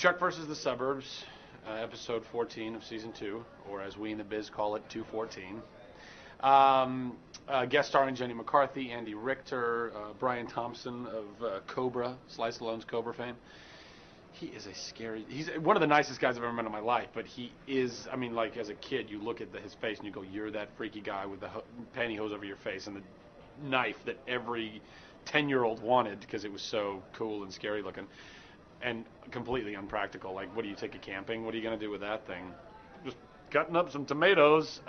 Chuck versus the Suburbs, episode 14 of season 2, or as we in the biz call it, 214. Guest starring Jenny McCarthy, Andy Richter, Brian Thompson of Cobra, Sly Stallone's Cobra fame. He is he's one of the nicest guys I've ever met in my life, but he is, I mean, like, as a kid, you look at his face and you go, you're that freaky guy with the pantyhose over your face and the knife that every 10-year-old wanted because it was so cool and scary looking and completely unpractical. Like, what do you take it camping? What are you going to do with that thing? Just cutting up some tomatoes.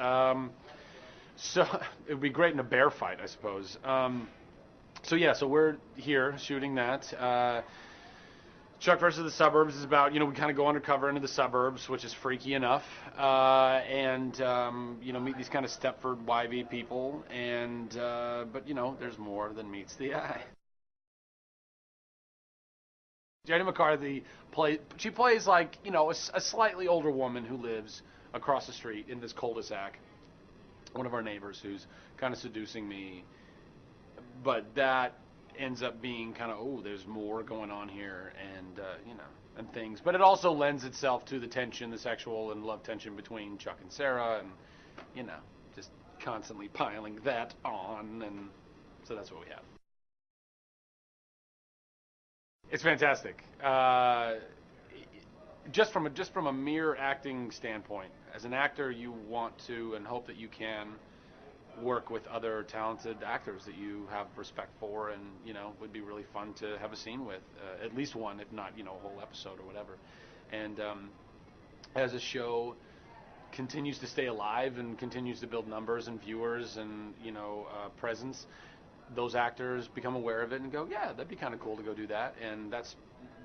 So it would be great in a bear fight, I suppose. So we're here shooting that. Chuck versus the Suburbs is about, we kind of go undercover into the suburbs, which is freaky enough, and meet these kind of Stepford Wivey people, but there's more than meets the eye. Jenny McCarthy plays like, a slightly older woman who lives across the street in this cul-de-sac, one of our neighbors who's kind of seducing me, but that ends up being kind of, there's more going on here, and things. But it also lends itself to the tension, the sexual and love tension between Chuck and Sarah, and, just constantly piling that on, and so that's what we have. It's fantastic. Just from a mere acting standpoint, as an actor, you want to and hope that you can work with other talented actors that you have respect for, and would be really fun to have a scene with, at least one, if not a whole episode or whatever. And as a show continues to stay alive and continues to build numbers and viewers and presence, those actors become aware of it and go, yeah, that'd be kind of cool to go do that. And that's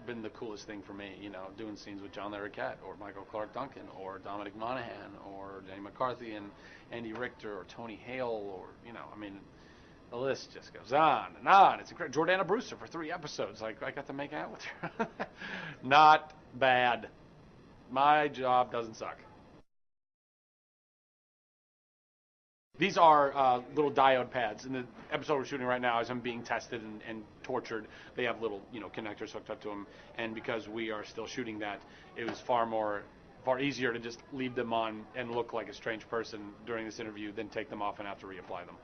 been the coolest thing for me, doing scenes with John Larroquette or Michael Clark Duncan or Dominic Monaghan or Jenny McCarthy and Andy Richter or Tony Hale or, the list just goes on and on. It's incredible. Jordana Brewster for 3 episodes. Like, I got to make out with her. Not bad. My job doesn't suck. These are little diode pads. In the episode we're shooting right now, as I'm being tested and tortured, they have little, connectors hooked up to them. And because we are still shooting that, it was far easier to just leave them on and look like a strange person during this interview than take them off and have to reapply them.